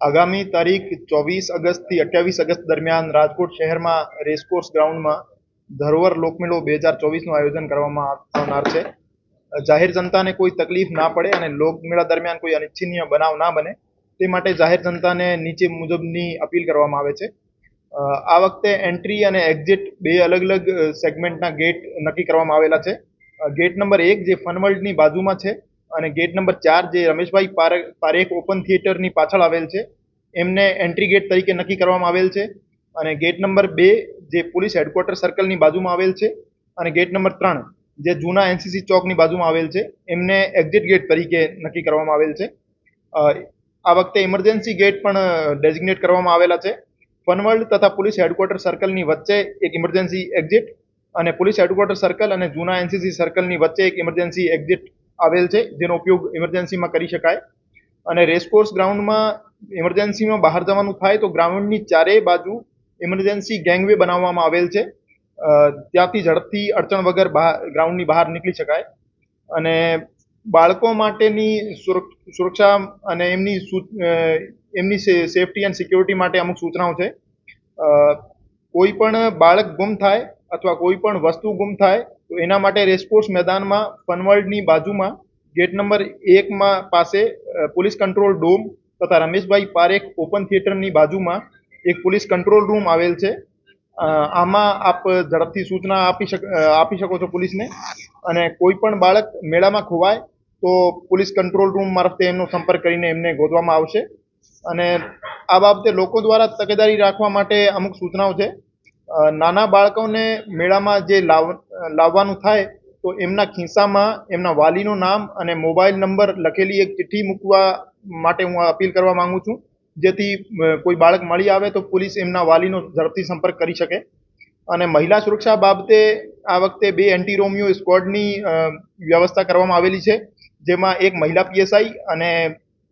આગામી તારીખ 24 અગસ્ટથી 28 અગસ્ટ દરમિયાન રાજકોટ શહેરમાં રેસકોર્સ ગ્રાઉન્ડમાં ધરોહર લોકમેળો 2024નું આયોજન કરવામાં આવનાર છે. જાહેર જનતાને કોઈ તકલીફ ના પડે અને લોકમેળા દરમિયાન કોઈ અનિચ્છનીય બનાવ ના બને તે માટે જાહેર જનતાને નીચે મુજબની અપીલ કરવામાં આવે છે. આ વખતે એન્ટ્રી અને એક્ઝિટ બે અલગ અલગ સેગમેન્ટના ગેટ નક્કી કરવામાં આવેલા છે. ગેટ નંબર 1 જે ફનવર્લ્ડની બાજુમાં છે અને ગેટ નંબર 4 જે રમેશભાઈ પારેખ ઓપન થિયેટરની પાછળ આવેલ છે એમને એન્ટ્રી ગેટ તરીકે નક્કી કરવામાં આવેલ છે. અને ગેટ નંબર 2 જે પોલીસ હેડક્વાર્ટર સર્કલની બાજુમાં આવેલ છે અને ગેટ નંબર 3 જે જૂના એનસીસી ચોકની બાજુમાં આવેલ છે એમને એક્ઝિટ ગેટ તરીકે નક્કી કરવામાં આવેલ છે. આ વખતે ઇમરજન્સી ગેટ પણ ડેઝિગ્નેટ કરવામાં આવેલા છે. ફનવર્લ્ડ તથા પોલીસ હેડક્વાર્ટર સર્કલની વચ્ચે એક ઇમરજન્સી એક્ઝિટ અને પોલીસ હેડક્વાર્ટર સર્કલ અને જૂના એનસીસી સર્કલની વચ્ચે એક ઇમરજન્સી એક્ઝિટ આવેલ છે જેનો ઉપયોગ ઇમરજન્સીમાં કરી શકાય. અને રેસકોર્સ ગ્રાઉન્ડમાં ઇમરજન્સીમાં બહાર જવાનું થાય તો ગ્રાઉન્ડની ચારેય બાજુ ઇમરજન્સી ગેંગવે બનાવવામાં આવેલ છે. ત્યાંથી ઝડપથી અડચણ વગર ગ્રાઉન્ડની બહાર નીકળી શકાય. અને બાળકો માટેની સુરક્ષા અને એમની સેફટી એન્ડ સિક્યોરિટી માટે અમુક સૂચનાઓ છે. કોઈ પણ બાળક ગુમ થાય અથવા કોઈ પણ વસ્તુ ગુમ થાય તો એના માટે રેસકોર્સ મેદાનમાં ફનવર્લ્ડની બાજુમાં ગેટ નંબર 1 પાસે પોલીસ કંટ્રોલ ડોમ તથા રમેશભાઈ પારેખ ઓપન થિયેટરની બાજુમાં એક પોલીસ કંટ્રોલ રૂમ આવેલ છે. આમાં આપ ઝડપથી સૂચના આપી શકો છો પોલીસને. અને કોઈ પણ બાળક મેળામાં ખોવાય તો પોલીસ કંટ્રોલ રૂમ મારફતે એમનો સંપર્ક કરીને એમને ગોતવામાં આવશે. અને આ બાબતે લોકો દ્વારા તકેદારી રાખવા માટે અમુક સૂચનાઓ છે. નાના બાળકોને મેળામાં જે લાવવાનું થાય તો એમના ખિસ્સામાં એમના વાલીનું નામ અને મોબાઈલ નંબર લખેલી એક ચિઠ્ઠી મૂકવા માટે હું અપીલ કરવા માંગુ છું, જેથી કોઈ બાળક મળી આવે તો પોલીસ એમના વાલીનો ઝડપથી સંપર્ક કરી શકે. અને મહિલા સુરક્ષા બાબતે આ વખતે 2 એન્ટી રોમિયો સ્ક્વોડની વ્યવસ્થા કરવામાં આવેલી છે, જેમાં એક મહિલા પીએસઆઈ અને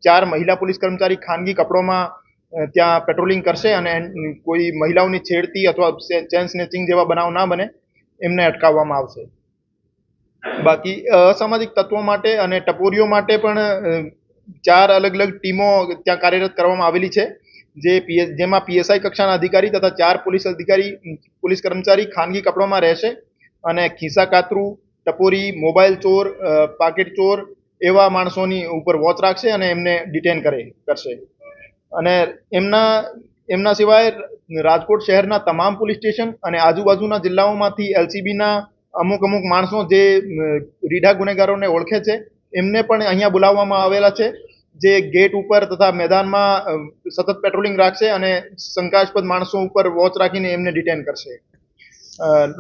4 મહિલા પોલીસ કર્મચારી ખાનગી કપડોમાં ત્યાં પેટ્રોલિંગ કરશે અને કોઈ મહિલાઓની છેડતી અથવા ચેન સ્નેચિંગ જેવા બનાવ ના બને એમને અટકાવવામાં આવશે. બાકી અસામાજિક તત્વો માટે અને ટપોરીઓ માટે પણ 4 અલગ અલગ ટીમો ત્યાં કાર્યરત કરવામાં આવેલી છે, જેમાં પીએસઆઈ કક્ષાના અધિકારી તથા 4 પોલીસ કર્મચારી ખાનગી કપડોમાં રહેશે અને ખિસ્સા કાતરું, ટપોરી, મોબાઈલ ચોર, પાકેટ ચોર એવા માણસોની ઉપર વોચ રાખશે અને એમને ડિટેન કરશે. અને એમના સિવાય રાજકોટ શહેરના તમામ પોલીસ સ્ટેશન અને આજુબાજુના જિલ્લાઓમાંથી એલસીબીના અમુક માણસો જે રીઢા ગુનેગારોને ઓળખે છે એમને પણ અહીંયા બોલાવવામાં આવેલા છે, જે ગેટ ઉપર તથા મેદાનમાં સતત પેટ્રોલિંગ રાખશે અને શંકાસ્પદ માણસો ઉપર વોચ રાખીને એમને ડિટેન કરશે.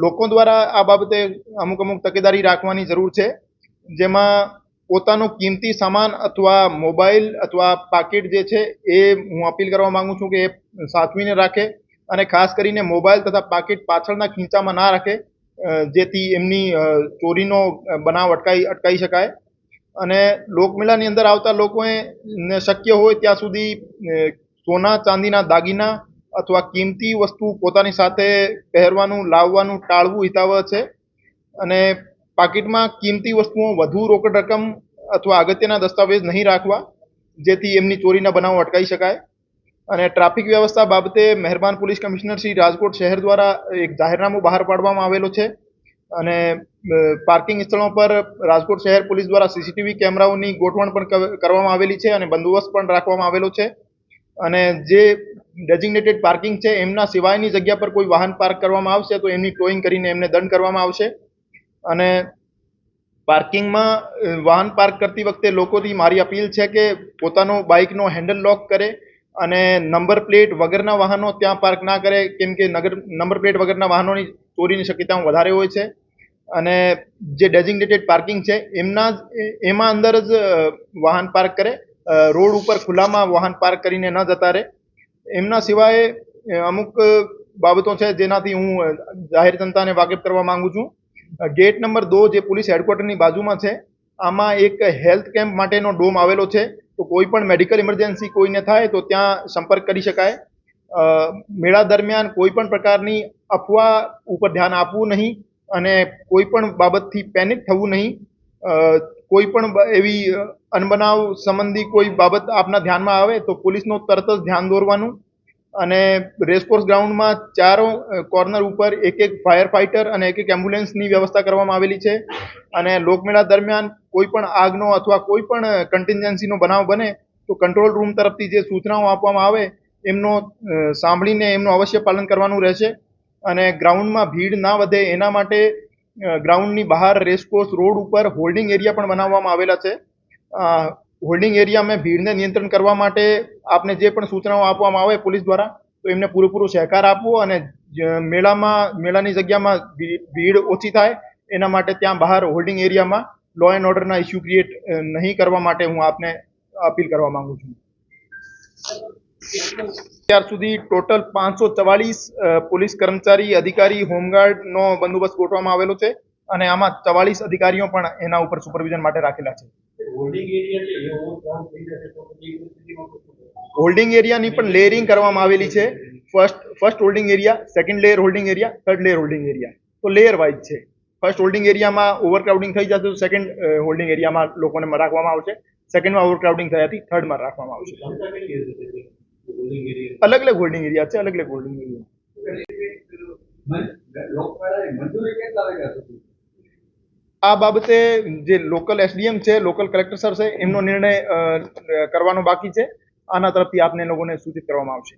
લોકો દ્વારા આ બાબતે અમુક તકેદારી રાખવાની જરૂર છે, જેમાં પોતાનો કિંમતી સામાન અથવા મોબાઈલ અથવા પાકીટ જે છે એ હું અપીલ કરવા માંગુ છું કે એ સાચવીને રાખે અને ખાસ કરીને મોબાઈલ તથા પાકીટ પાછળના ખીચામાં ના રાખે, જેથી એમની ચોરીનો બનાવ અટકાવી શકાય. અને લોકમેળાની અંદર આવતા લોકોએ શક્ય હોય ત્યાં સુધી સોના ચાંદીના દાગીના અથવા કિંમતી વસ્તુ પોતાની સાથે લાવવાનું ટાળવું હિતાવહ છે. અને પાકીટમાં કિંમતી વસ્તુઓ વધુ રોકડ રકમ અથવા અગત્યના દસ્તાવેજ નહીં રાખવા, જેથી એમની ચોરીના બનાવો અટકાવી શકાય. અને ટ્રાફિક વ્યવસ્થા બાબતે મહેરબાન પોલીસ કમિશનર શ્રી રાજકોટ શહેર દ્વારા એક જાહેરનામું બહાર પાડવામાં આવેલું છે. અને પાર્કિંગ સ્થળો પર રાજકોટ શહેર પોલીસ દ્વારા સીસીટીવી કેમેરાઓની ગોઠવણ પણ કરવામાં આવેલી છે અને બંદોબસ્ત પણ રાખવામાં આવેલો છે. અને જે ડેઝિગ્નેટેડ પાર્કિંગ છે એમના સિવાયની જગ્યા પર કોઈ વાહન પાર્ક કરવામાં આવશે તો એમની ટોઈંગ કરીને એમને દંડ કરવામાં આવશે. અને પાર્કિંગમાં વાહન પાર્ક કરતી વખતે લોકોથી મારી અપીલ છે કે પોતાનો બાઇકનો હેન્ડલ લોક કરે અને નંબર પ્લેટ વગરના વાહનો ત્યાં પાર્ક ના કરે, કેમ કે નંબર પ્લેટ વગરના વાહનોની ચોરીની શક્યતાઓ વધારે હોય છે. અને જે ડેઝિગ્નેટેડ પાર્કિંગ છે એમાં અંદર જ વાહન પાર્ક કરે, રોડ ઉપર ખુલ્લામાં વાહન પાર્ક કરીને ન જતા રહે. એમના સિવાય અમુક બાબતો છે જેનાથી હું જાહેર જનતાને વાકેફ કરવા માંગુ છું. ગેટ નંબર 2 જે પોલીસ હેડક્વાર્ટરની બાજુમાં છે, આમાં એક હેલ્થ કેમ્પ માટેનો ડોમ આવેલો છે, તો કોઈ પણ મેડિકલ ઇમરજન્સી કોઈને થાય તો ત્યાં સંપર્ક કરી શકાય. મેળા દરમિયાન કોઈ પણ પ્રકારની અફવા ઉપર ધ્યાન આપવું નહીં અને કોઈ પણ બાબતથી પેનિક થવું નહીં. કોઈ પણ એવી અનબનાવ સંબંધી કોઈ બાબત આપના ધ્યાનમાં આવે તો પોલીસનો તરત જ ધ્યાન દોરવાનું અને રેસકોર્સ ગ્રાઉન્ડમાં ચારો કોર્નર ઉપર એક ફાયર ફાઇટર અને એક એમ્બ્યુલન્સની વ્યવસ્થા કરવામાં આવેલી છે અને લોકમેળા દરમિયાન કોઈ પણ આગનો અથવા કોઈ પણ કન્ટિન્જન્સીનો બનાવ બને તો કંટ્રોલ રૂમ તરફથી જે સૂચનાઓ આપવામાં આવે એમનો સાંભળીને એમનું અવશ્ય પાલન કરવાનું રહેશે અને ગ્રાઉન્ડમાં ભીડ ના વધે એના માટે ગ્રાઉન્ડની બહાર રેસકોર્સ રોડ ઉપર હોલ્ડિંગ એરિયા પણ બનાવવામાં આવેલા છે. હોલ્ડિંગ એરિયામાં ભીડને નિયંત્રણ કરવા માટે આપને જે પણ સૂચનાઓ આપવામાં આવે પોલીસ દ્વારા તો એમને પૂરેપૂરો સહકાર આપવો અને મેળાની જગ્યામાં ભીડ ઓછી થાય એના માટે ત્યાં બહાર હોલ્ડિંગ એરિયામાં લો એન્ડ ઓર્ડરના ઇસ્યુ ક્રિએટ નહીં કરવા માટે હું આપને અપીલ કરવા માંગુ છું. અત્યાર સુધી ટોટલ 544 પોલીસ કર્મચારી અધિકારી હોમગાર્ડનો બંદોબસ્ત ગોઠવવામાં આવેલો છે અને આમાં 44 અધિકારીઓ પણ એના ઉપર સુપરવિઝન માટે રાખેલા છે. હોલ્ડિંગ એરિયાની પણ લેયરિંગ કરવામાં આવેલી છે. First holding area, second layer holding area, third layer holding area, તો લેયર વાઇઝ છે. ફર્સ્ટ હોલ્ડિંગ એરિયામાં ઓવરક્રાઉડિંગ થઈ જશે તો સેકન્ડ હોલ્ડિંગ એરિયામાં લોકોને રાખવામાં આવશે. સેકન્ડમાં ઓવરક્રાઉડિંગ થયાથી થર્ડમાં રાખવામાં આવશે. અલગ અલગ હોલ્ડિંગ એરિયા છે, અલગ અલગ હોલ્ડિંગ એરિયા. આ બાબતે જે લોકલ એસડીએમ છે, લોકલ કલેક્ટર સર છે, એમનો નિર્ણય કરવાનો બાકી છે. આના તરફથી આપને લોકોને સૂચિત કરવામાં આવશે.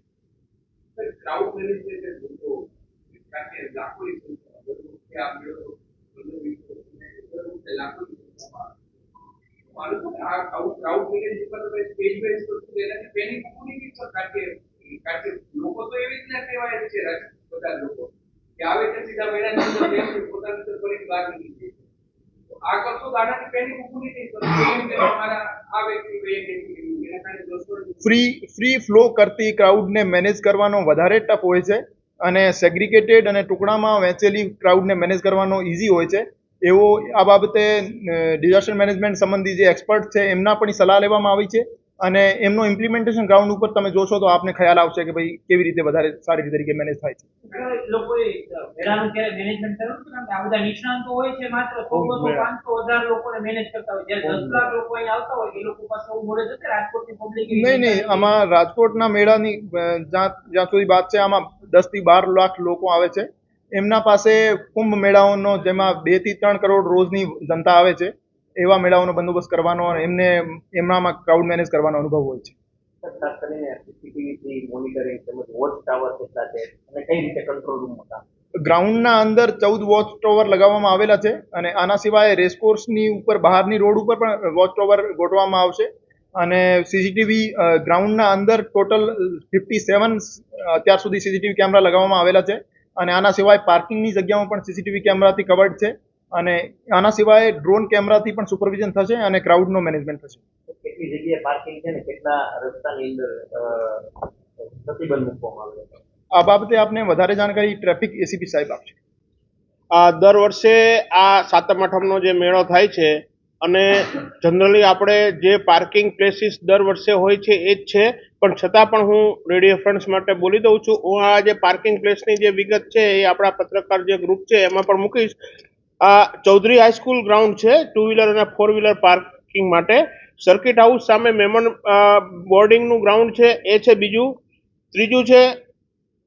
લોકો તો એવી રીતના કહેવાય છે બધા લોકો કે આવે છે સીધા મેળાની અંદર બેસી પોતાની અંદર ફરી બહાર નીકળી આ કરશો તો આનાથી પેનિક પૂરી થઈ શકશે. અમારા આ વ્યક્તિ એના કારણે દોસ્તો ફ્રી ફ્લો કરતી ક્રાઉડને મેનેજ કરવાનો વધારે ટફ હોય છે અને સેગ્રિગેટેડ અને ટુકડામાં વહેંચેલી ક્રાઉડને મેનેજ કરવાનો ઇઝી હોય છે. એવો આ બાબતે ડિઝાસ્ટર મેનેજમેન્ટ સંબંધી જે એક્સપર્ટ છે એમના પણ સલાહ લેવામાં આવી છે અને એમનો ઇમ્પ્લિમેન્ટેશન ગ્રાઉન્ડ ઉપર તમે જોશો તો આપને ખ્યાલ આવશે કે ભાઈ કેવી રીતે વધારે સારી રીતે મેનેજ થાય છે. લોકોએ મેળાનું ક્યારે મેનેજમેન્ટ કરવું છે? આ બધા નિષ્ણાંતો હોય છે, માત્ર 100, 200, 500, 1000 લોકોને મેનેજ કરતા હોય, જ્યારે 10 લાખ લોકો અહીં આવતા હોય એ લોકો પાસે એવું નોલેજ હશે રાજકોટની પબ્લિક? નહીં, આમાં રાજકોટના મેળાની જ્યાં સુધી વાત છે આમાં 10 થી 12 લાખ લોકો આવે છે. એમના પાસે કુંભ મેળાઓનો જેમાં 2 થી 3 કરોડ રોજની જનતા આવે છે એવા મેળાઓનો બંદોબસ્ત કરવાનો અને એમનામાં ક્રાઉડ મેનેજ કરવાનો અનુભવ હોય છે. ખાસ કરીને સીસીટીવી મોનિટરિંગ તેમજ વોચ ટાવર કેટલા છે અને કઈ રીતે કંટ્રોલ રૂમ હતા? ગ્રાઉન્ડના અંદર 14 વોચ ટાવર લગાવવામાં આવેલા છે અને આના સિવાય રેસકોર્સની ઉપર બહારની રોડ ઉપર પણ વોચ ટાવર ગોઠવવામાં આવશે અને સીસીટીવી ગ્રાઉન્ડના અંદર ટોટલ 57 અત્યાર સુધી સીસીટીવી કેમેરા લગાવવામાં આવેલા છે અને આના સિવાય પાર્કિંગની જગ્યાઓ પણ સીસીટીવી કેમેરાથી કવર્ડ છે અને આના સિવાય ડ્રોન કેમેરાથી પણ સુપરવિઝન થશે અને ક્રાઉડનો મેનેજમેન્ટ થશે. કેટલી જગ્યાએ પાર્કિંગ છે ને કેટલા રસ્તાની અંદર પ્રતિબંધ મૂકવામાં આવ્યો છે? આ બાબતે આપને વધારે જાણકારી ટ્રાફિક એસીપી સાહેબ આપશે. દર વર્ષે આ સાતમ આઠમનો જે મેળો થાય છે અને જનરલી આપણે જે પાર્કિંગ પ્લેસીસ દર વર્ષે હોય છે એ જ છે, પણ છતાં પણ હું રેડિયો ફ્રેન્ડ્સ માટે બોલી દઉં છું. હું આ જે પાર્કિંગ પ્લેસની જે વિગત છે એ આપણા પત્રકાર જે ગ્રુપ છે એમાં પણ મૂકીશ. આ ચૌધરી હાઈસ્કૂલ ગ્રાઉન્ડ છે 2 વ્હીલર અને 4 વ્હીલર પાર્કિંગ માટે. સર્કિટ હાઉસ સામે મેમન બોર્ડિંગનું ગ્રાઉન્ડ છે એ છે બીજું. ત્રીજું છે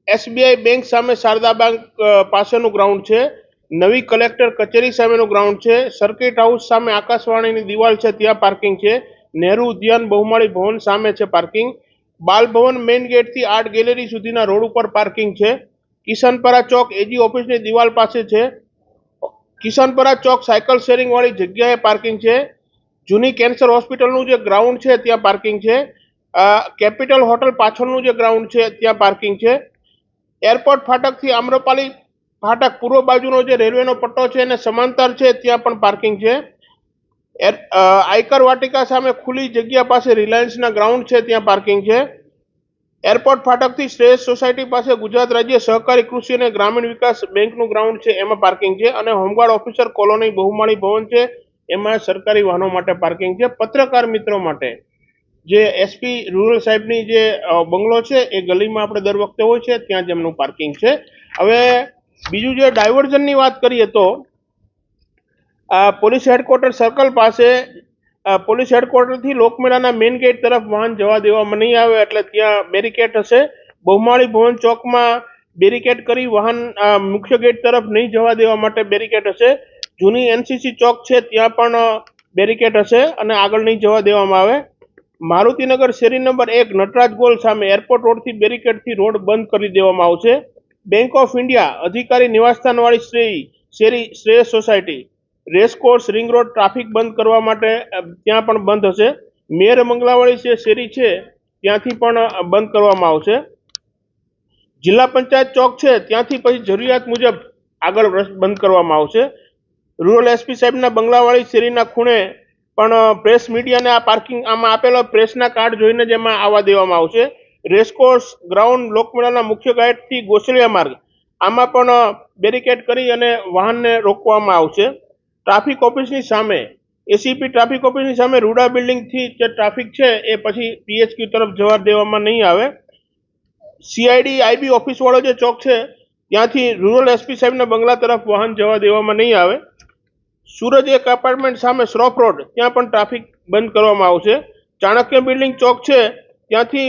એસબીઆઈ બેંક સામે શારદા બેંક પાસેનું ગ્રાઉન્ડ છે. નવી કલેક્ટર કચેરી સામેનું ગ્રાઉન્ડ છે. સર્કિટ હાઉસ સામે આકાશવાણીની દિવાલ છે ત્યાં પાર્કિંગ છે. નહેરુ ઉદ્યાન બહુમાળી ભવન સામે છે parking. Bal Bhavan main ગેટથી art gallery સુધીના રોડ ઉપર પાર્કિંગ છે. કિશનપરા ચોક એજી ઓફિસની દિવાલ પાસે છે. કિશનપરા ચોક સાયકલ શેરિંગ વાળી જગ્યાએ પાર્કિંગ છે. જૂની કેન્સર હોસ્પિટલનું જે ગ્રાઉન્ડ છે ત્યાં પાર્કિંગ છે. કેપિટલ હોટલ પાછળનું જે ગ્રાઉન્ડ છે ત્યાં પાર્કિંગ છે. એરપોર્ટ ફાટકથી આમ્રપાલી ફાટક પૂર્વ બાજુનો જે રેલવેનો પટ્ટો છે એને સમાંતર છે ત્યાં પણ પાર્કિંગ છે. આયકર વાટિકા સામે ખુલ્લી જગ્યા પાસે રિલાયન્સના ગ્રાઉન્ડ છે ત્યાં પાર્કિંગ છે. એરપોર્ટ ફાટકથી શ્રેષ્ઠ સોસાયટી પાસે ગુજરાત રાજ્ય સહકારી કૃષિ અને ગ્રામીણ વિકાસ બેંકનું ગ્રાઉન્ડ છે એમાં પાર્કિંગ છે. અને હોમગાર્ડ ઓફિસર કોલોની બહુમાળી ભવન છે એમાં સરકારી વાહનો માટે પાર્કિંગ છે. પત્રકાર મિત્રો માટે જે એસપી રૂરલ સાહેબની જે બંગલો છે એ ગલીમાં આપણે દર વખતે હોય છે ત્યાં જ એમનું પાર્કિંગ છે. હવે બીજું જે ડાયવર્ઝનની વાત કરીએ તો આ પોલીસ હેડક્વાર્ટર સર્કલ પાસે પોલીસ હેડક્વાર્ટરથી લોકમેળાના મેઇન ગેટ તરફ વાહન જવા દેવામાં નહીં આવે, એટલે ત્યાં બેરિકેડ હશે. બહુમાળી ભવન ચોકમાં બેરિકેડ કરી વાહન મુખ્ય ગેટ તરફ નહીં જવા દેવા માટે બેરિકેડ હશે. જૂની એનસીસી ચોક છે ત્યાં પણ બેરિકેડ હશે અને આગળ નહીં જવા દેવામાં આવે. મારુતિનગર શેરી નંબર 1 નટરાજ ગોલ સામે એરપોર્ટ રોડથી બેરિકેડથી રોડ બંધ કરી દેવામાં આવશે. બેંક ઓફ ઇન્ડિયા અધિકારી નિવાસસ્થાનવાળી શેરી Shreyas society, racecourse ring road traffic બંધ કરવા માટે ત્યાં પણ બંધ હશે. મેયર મંગલાવાળી જે શેરી છે ત્યાંથી પણ બંધ કરવામાં આવશે. જિલ્લા પંચાયત ચોક છે ત્યાંથી પછી જરૂરિયાત મુજબ આગળ બંધ કરવામાં આવશે. રૂરલ એસપી સાહેબના બંગલાવાળી શેરીના ખૂણે પણ પ્રેસ મીડિયાને આ પાર્કિંગ આમાં આપેલા પ્રેસના કાર્ડ જોઈને જ એમાં આવવા દેવામાં આવશે. રેસકોર્સ ગ્રાઉન્ડ લોકમેળાના મુખ્ય ગેટથી ગોસલિયા માર્ગ આમાં પણ બેરિકેડ કરી અને વાહનને રોકવામાં આવશે. ટ્રાફિક ઓફિસની સામે એસીપી ટ્રાફિક ઓફિસની સામે રૂડા બિલ્ડિંગથી જે ટ્રાફિક છે એ પછી પીએચક્યુ તરફ જવા દેવામાં નહીં આવે. સીઆઈડી આઈબી ઓફિસ વાળો જે ચોક છે ત્યાંથી રૂરલ એસપી સાહેબના બંગલા તરફ વાહન જવા દેવામાં નહીં આવે. સૂરજ એક એપાર્ટમેન્ટ સામે શ્રોફ રોડ ત્યાં પણ ટ્રાફિક બંધ કરવામાં આવશે. ચાણક્ય બિલ્ડિંગ ચોક છે ત્યાંથી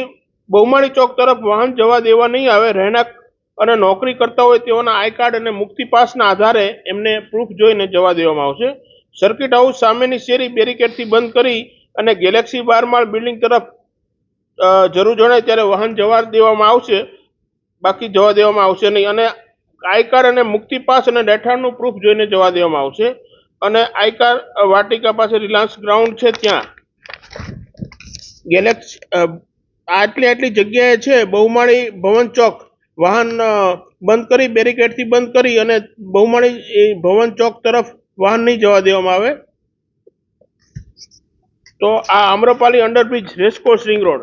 બહુમાળી ચોક તરફ વાહન જવા દેવા નહીં આવે. રહેણાંક અને નોકરી કરતા હોય તેઓના આઈ કાર્ડ અને મુક્તિ પાસના આધારે એમને પ્રૂફ જોઈને જવા દેવામાં આવશે. સર્કિટ હાઉસ સામેની શેરી બેરિકેડથી બંધ કરી અને ગેલેક્સી 12 માળ બિલ્ડિંગ તરફ જરૂર જણાય ત્યારે વાહન જવા દેવામાં આવશે, બાકી જવા દેવામાં આવશે નહીં. અને આઈ કાર્ડ અને મુક્તિ પાસ અને રહેઠાણનું પ્રૂફ જોઈને જવા દેવામાં આવશે. અને આઈ કાર્ડ વાટિકા પાસે રિલાયન્સ ગ્રાઉન્ડ છે ત્યાં ગેલેક્સી આટલી જગ્યાએ છે બહુમાળી ભવન ચોક વાહન બંધ કરી બેરિકેડથી બંધ કરી અને બહુમાળી ભવન ચોક તરફ વાહન નહીં જવા દેવામાં આવે. તો આ Amrapali underbridge racecourse ring road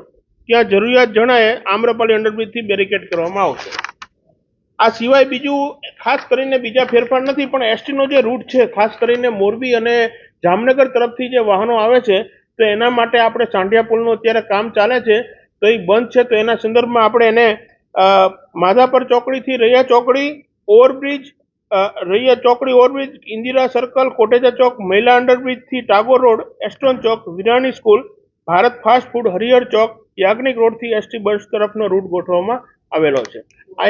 ત્યાં જરૂરિયાત જણાય આમ્રપાલી અંડરબ્રિજથી બેરિકેડ કરવામાં આવશે. આ સિવાય બીજું ખાસ કરીને બીજા ફેરફાર નથી, પણ એસટીનો જે રૂટ છે ખાસ કરીને મોરબી અને જામનગર તરફથી જે વાહનો આવે છે તો એના માટે આપણે સાંઢિયા પુલનું અત્યારે કામ ચાલે છે તો એ બંધ છે. તો એના સંદર્ભમાં આપણે એને માધાપર ચોકડીથી રૈયા ચોકડી ઓવરબ્રિજ, રૈયા ચોકડી ઓવરબ્રિજ, ઇન્દિરા સર્કલ, કોટેજા ચોક, મહિલા અંડરબ્રિજથી Tagore road, Astron Chowk, Virani school, Bharat fast food, Harihar Chowk, Yagnik રોડથી એસટી બસ તરફનો રૂટ ગોઠવવામાં આવેલો છે. આ